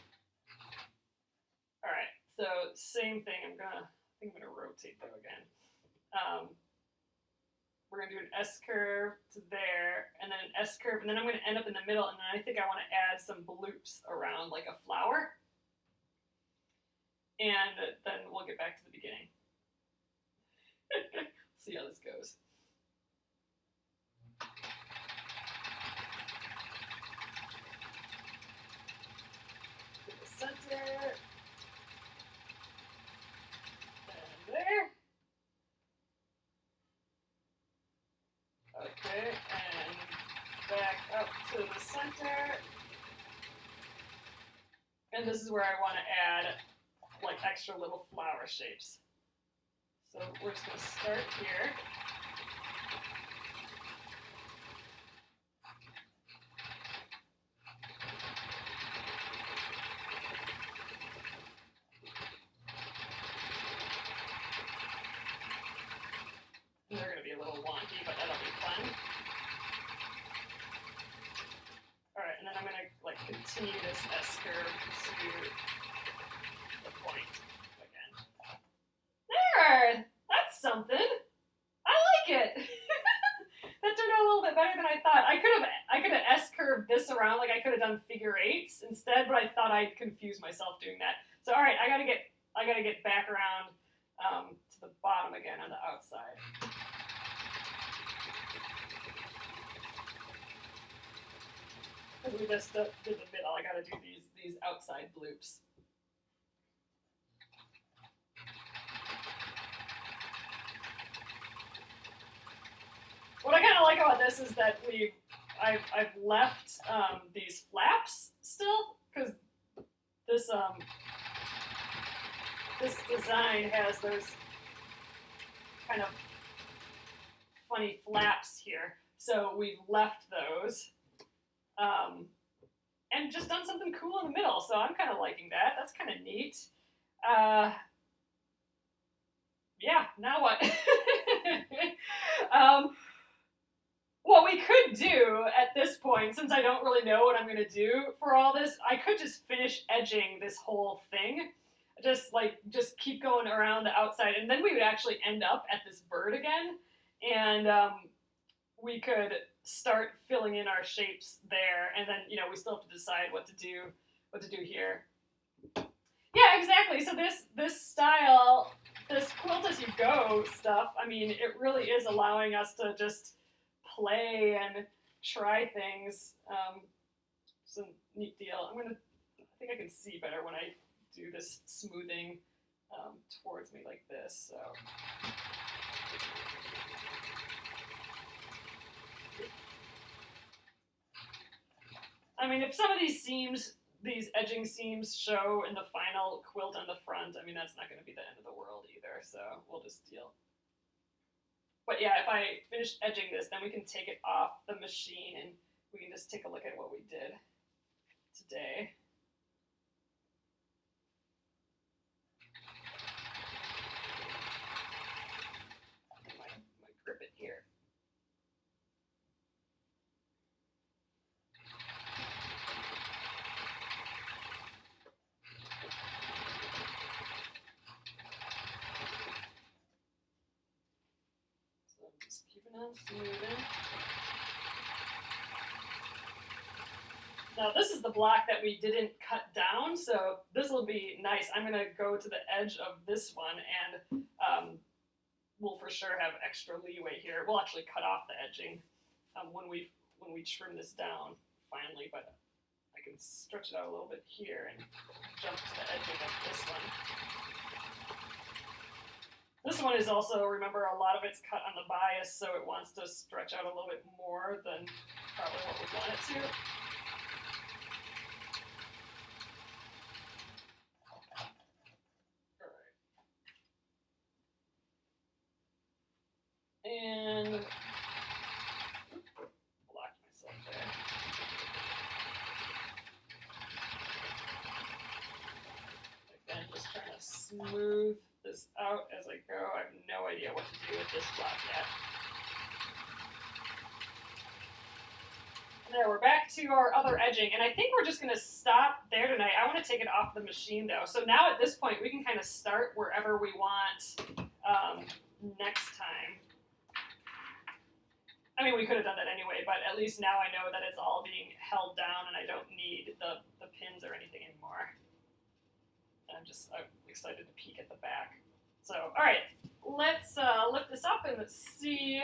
All right, so same thing. I think I'm gonna rotate them again. We're gonna do an S curve to there, and then an S curve, and then I'm gonna end up in the middle, and then I think I want to add some bloops around like a flower, and then we'll get back to the beginning. See how this goes. Center, and there. Okay, and back up to the center. And this is where I want to add like extra little flower shapes. So we're just going to start here. They're going to be a little wonky, but that'll be fun. All right, and then I'm going to like continue this S curve to the point again. There! That's something. I like it. That turned out a little bit better than I thought. I could have S curved this around, like I could have done figure eights instead, but I thought I'd confuse myself doing that. So all right, I gotta get back around to the bottom again on the outside. Because we just did the middle, I gotta do these outside bloops. What I kind of like about this is that I've left these flaps still, because this this design has those kind of funny flaps here, so we've left those and just done something cool in the middle. So I'm kind of liking that. That's kind of neat. Yeah. Now what? What we could do at this point, since I don't really know what I'm going to do for all this, I could just finish edging this whole thing. Just keep going around the outside, and then we would actually end up at this bird again, and we could start filling in our shapes there, and then, you know, we still have to decide what to do here. Yeah, exactly. So this style, this quilt as you go stuff, I mean, it really is allowing us to just play and try things. It's a neat deal. I think I can see better when I do this smoothing towards me like this. So. I mean, if some of these seams, these edging seams show in the final quilt on the front, I mean, that's not going to be the end of the world either, so we'll just deal. But yeah, if I finish edging this, then we can take it off the machine and we can just take a look at what we did today. I might grip it here. So I'm just keeping on smoothing. Now this is the block that we didn't cut down, so this will be nice. I'm gonna go to the edge of this one, and we'll for sure have extra leeway here. We'll actually cut off the edging when we trim this down finally, but I can stretch it out a little bit here and jump to the edging of this one. This one is also, remember, a lot of it's cut on the bias, so it wants to stretch out a little bit more than probably what we want it to. And blocked myself there. Again, just trying to smooth this out as I go. I have no idea what to do with this block yet. There, we're back to our other edging, and I think we're just going to stop there tonight. I want to take it off the machine, though. So now at this point, we can kind of start wherever we want next time. I mean, we could have done that anyway, but at least now I know that it's all being held down and I don't need the pins or anything anymore. I'm excited to peek at the back. So, all right, let's lift this up and let's see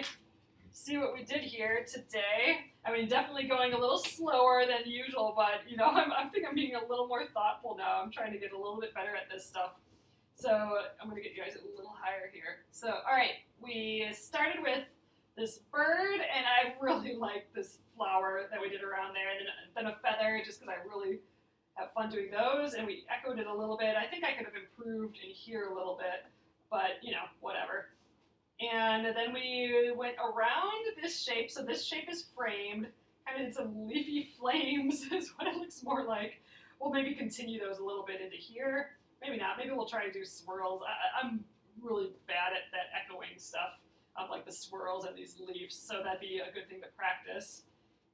what we did here today. I mean, definitely going a little slower than usual, but, you know, I think I'm being a little more thoughtful now. I'm trying to get a little bit better at this stuff. So I'm going to get you guys a little higher here. So, all right, we started with this bird, and I really like this flower that we did around there, and then a feather, just because I really have fun doing those, and we echoed it a little bit. I think I could have improved in here a little bit, but, you know, whatever. And then we went around this shape, so this shape is framed, kind of did some leafy flames is what it looks more like. We'll maybe continue those a little bit into here. Maybe not, maybe we'll try to do swirls. I'm really bad at that echoing stuff. Like the swirls and these leaves, so that'd be a good thing to practice.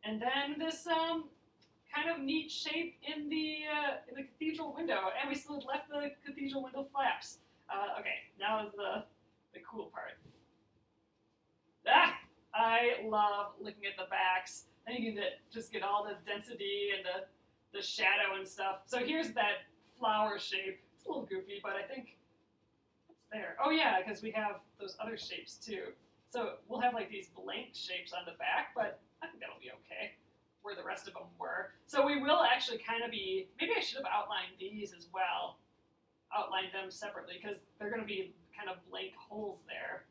And then this kind of neat shape in the cathedral window, and we still left the cathedral window flaps. Okay, now is the cool part. I love looking at the backs. Then you can just get all the density and the shadow and stuff. So here's that flower shape. It's a little goofy, but I think there. Oh yeah, because we have those other shapes too. So we'll have like these blank shapes on the back, but I think that'll be okay where the rest of them were. So we will actually kind of be, maybe I should have outlined these as well. Outlined them separately because they're going to be kind of blank holes there.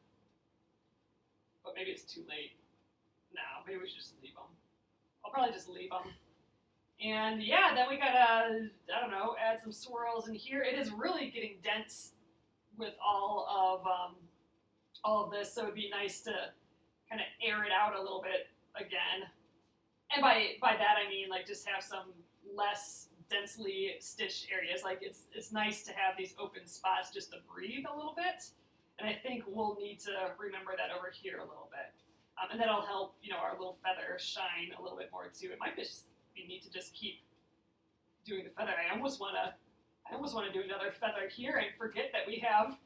But maybe it's too late. No, maybe we should just leave them. I'll probably just leave them. And yeah, then we gotta, I don't know, add some swirls in here. It is really getting dense with all of this, so it'd be nice to kind of air it out a little bit again. And by that I mean like just have some less densely stitched areas. Like it's nice to have these open spots just to breathe a little bit. And I think we'll need to remember that over here a little bit. And that'll help, you know, our little feather shine a little bit more too. It might just be neat to just keep doing the feather. I almost want to do another feather here and forget that we have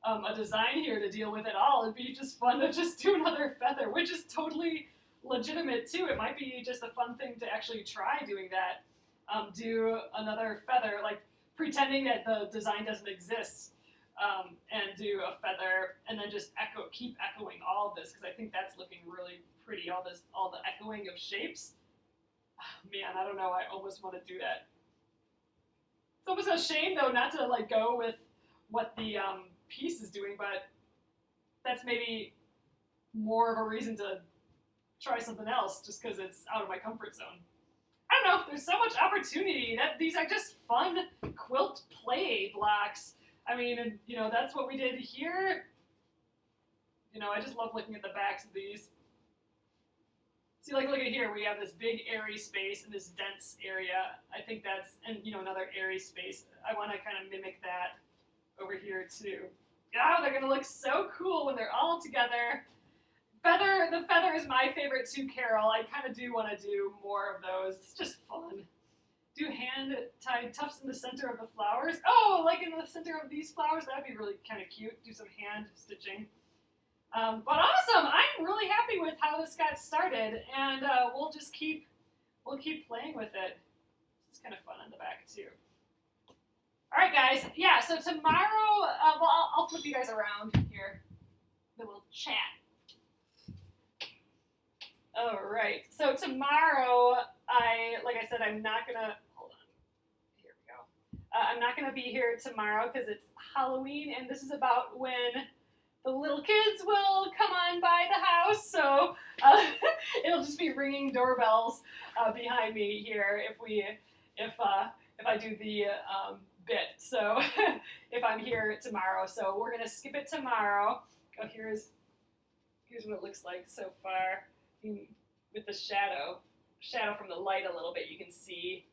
a design here to deal with at all. It'd be just fun to just do another feather, which is totally legitimate too. It might be just a fun thing to actually try doing that. Do another feather, like pretending that the design doesn't exist, and do a feather, and then just keep echoing all of this, because I think that's looking really pretty. All the echoing of shapes. Man, I don't know. I almost want to do that. It's almost a shame though not to like go with what the piece is doing, but that's maybe more of a reason to try something else, just because it's out of my comfort zone. I don't know. There's so much opportunity. These are just fun quilt play blocks. I mean, you know, that's what we did here. You know, I just love looking at the backs of these. See, like, look at here. We have this big airy space and this dense area. I think that's, and, you know, another airy space. I want to kind of mimic that over here, too. Oh, they're going to look so cool when they're all together. The feather is my favorite too, Carol. I kind of do want to do more of those. It's just fun. Do hand-tied tufts in the center of the flowers. Oh, like in the center of these flowers? That'd be really kind of cute. Do some hand stitching. But awesome! I'm really happy with how this got started, and we'll keep playing with it. It's kind of fun on the back too. All right, guys. Yeah. So tomorrow, well, I'll flip you guys around here. Then we'll chat. All right. So tomorrow, like I said, I'm not gonna. Hold on. Here we go. I'm not gonna be here tomorrow because it's Halloween, and this is about when the little kids will come on by the house, so it'll just be ringing doorbells behind me here if I do the bit. So if I'm here tomorrow, so we're gonna skip it tomorrow. Oh, here's what it looks like so far. With the shadow from the light a little bit, you can see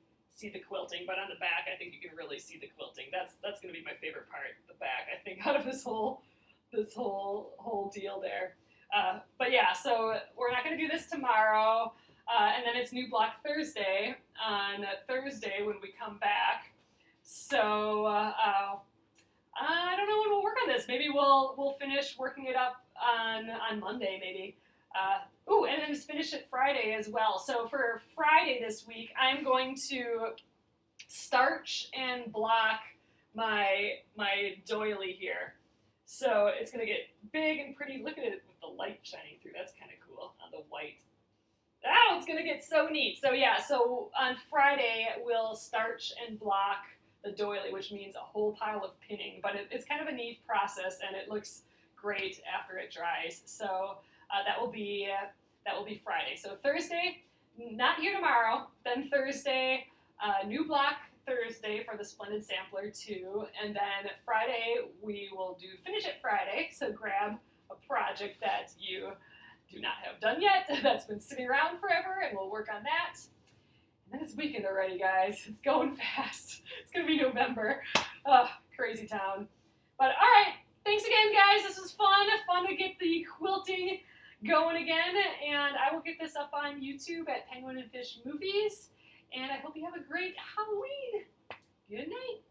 the quilting, but on the back, I think you can really see the quilting. That's gonna be my favorite part, the back. I think out of this whole deal there. But yeah, so we're not going to do this tomorrow, and then it's New Block Thursday on Thursday when we come back. So I don't know when we'll work on this. Maybe we'll finish working it up on Monday, maybe. And then just finish it Friday as well. So for Friday this week, I'm going to starch and block my doily here. So it's going to get big and pretty. Look at it with the light shining through. That's kind of cool on the white. Oh, it's going to get so neat. So yeah, so on Friday, we'll starch and block the doily, which means a whole pile of pinning. But it's kind of a neat process, and it looks great after it dries. So that will be Friday. So Thursday, not here tomorrow. Then Thursday, New Block Thursday for the Splendid Sampler 2, and then Friday we will do Finish It Friday, so grab a project that you do not have done yet, that's been sitting around forever, and we'll work on that. And then it's weekend already, guys. It's going fast. It's going to be November. Crazy town. But all right, thanks again, guys. This was fun to get the quilting going again, and I will get this up on YouTube at Penguin and Fish Movies. And I hope you have a great Halloween. Good night.